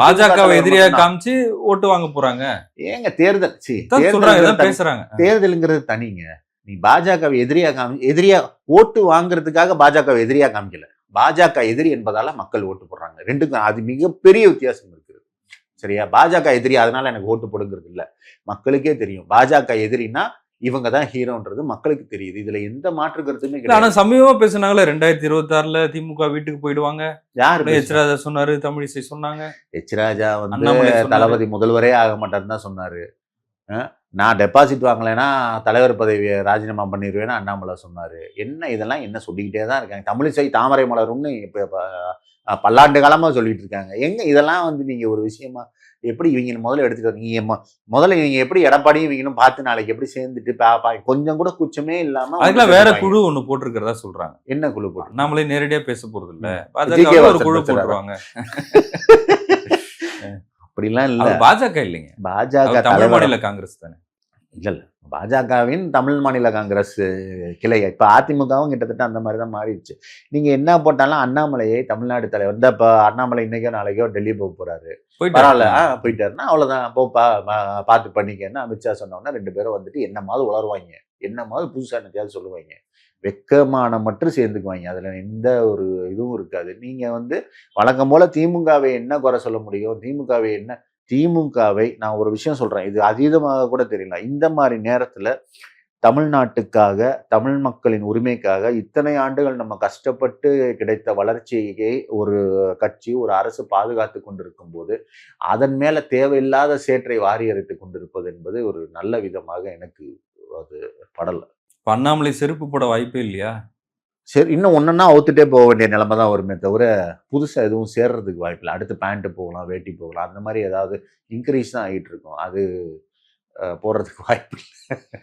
பாஜகவை எதிரியா காமிச்சு ஓட்டு வாங்க போறாங்க. ஏங்க தேர்தல் பேசுறாங்க. தேர்தலுங்கிறது தனிங்க. நீ பாஜகவை எதிரியா ஓட்டு வாங்குறதுக்காக பாஜகவை எதிரியா காமிக்கல. பாஜக எதிரி என்பதால மக்கள் ஓட்டு போடுறாங்க. ரெண்டுக்கும் அது மிகப்பெரிய வித்தியாசம் இருக்கிறது. சரியா? பாஜக எதிரி அதனால எனக்கு ஓட்டு போடுங்கிறது இல்ல. மக்களுக்கே தெரியும் பாஜக எதிரின்னா இவங்க தான் ஹீரோன்றது மக்களுக்கு தெரியுது. இதுல எந்த மாற்று கருத்துமே கிடையாது. ஆனா சமீபமா பேசுனாங்களே 2026 திமுக வீட்டுக்கு போயிடுவாங்க. யாரு? எச் ராஜா சொன்னாரு, தமிழிசை சொன்னாங்க. எச் ராஜா தளபதி முதல்வரே ஆக மாட்டாருன்னு தான் சொன்னாரு. நான் டெபாசிட் வாங்கலைன்னா தலைவர் பதவியை ராஜினாமா பண்ணிடுவேன்னு அண்ணாமலை சொன்னாரு. என்ன இதெல்லாம் என்ன சொல்லிக்கிட்டே தான் இருக்காங்க. தமிழிசை தாமரை மலரும்னு இப்போ பல்லாண்டு காலமாக சொல்லிட்டு இருக்காங்க. எங்க இதெல்லாம் நீங்க ஒரு விஷயமா எப்படி இவங்க முதல்ல எடுத்துட்டு வரீங்க? முதல்ல இவங்க எப்படி எடப்பாடியும் இவங்களும் பார்த்து நாளைக்கு எப்படி சேர்ந்துட்டு கொஞ்சம் கூட கூச்சமே இல்லாம அதுக்கெல்லாம் வேற குழு ஒண்ணு போட்டிருக்கிறதா சொல்றாங்க. என்ன குழு போட்டு? நம்மளே நேரடியா பேச போறது இல்ல, பாஜக ஒரு குழு போட்டுருவாங்க. அப்படிலாம் இல்ல. பாஜக இல்லைங்க, பாஜக தமிழ் மாநில காங்கிரஸ் தானே. இல்ல பாஜகவின் தமிழ் மாநில காங்கிரஸ் கிளை. இப்ப அதிமுகவும் கிட்டத்தட்ட அந்த மாதிரி தான் மாறிடுச்சு. நீங்க என்ன போட்டாலும் அண்ணாமலையை தமிழ்நாடு தலைவர் இந்த இப்ப அண்ணாமலை இன்னைக்கோ நாளைக்கோ டெல்லி போக போறாரு. பரவாயில்ல, போயிட்டாருன்னா அவ்வளவுதான், போப்பா பார்த்து பண்ணிக்கன்னு அமித்ஷா சொன்னோன்னா 2 பேரும் வந்துட்டு என்னமாவது உளருவாங்க, என்னமாவது புதுசா என்னத்தையாவது சொல்லுவாங்க. வெக்கமானமற்று சேர்ந்துக்குவாங்க. அதுல எந்த ஒரு இதுவும் இருக்காது. நீங்க வழக்கம் போல திமுகவை என்ன குறை சொல்ல முடியும்? திமுகவை நான் ஒரு விஷயம் சொல்றேன், இது அதீதமாக கூட தெரியல. இந்த மாதிரி நேரத்துல தமிழ்நாட்டுக்காக, தமிழ் மக்களின் உரிமைக்காக இத்தனை ஆண்டுகள் நம்ம கஷ்டப்பட்டு கிடைத்த வளர்ச்சியை ஒரு கட்சி, ஒரு அரசு பாதுகாத்து கொண்டிருக்கும் போது அதன் மேல தேவையில்லாத சேற்றை வாரி அரைத்து கொண்டிருப்பது என்பது ஒரு நல்ல விதமாக எனக்கு அது படல. அண்ணாமலை செருப்பு போட வாய்ப்பே இல்லையா? சரி, இன்னும் ஒன்னொன்னா அவுத்துட்டே போக வேண்டிய நிலைமை தான் வருமே தவிர புதுசா எதுவும் சேர்றதுக்கு வாய்ப்பு இல்லை. அடுத்து பேண்ட் போகலாம், வேட்டி போகலாம், அந்த மாதிரி ஏதாவது இன்க்ரீஸ் தான் ஆகிட்டு இருக்கும். அது போடுறதுக்கு வாய்ப்பு இல்லை.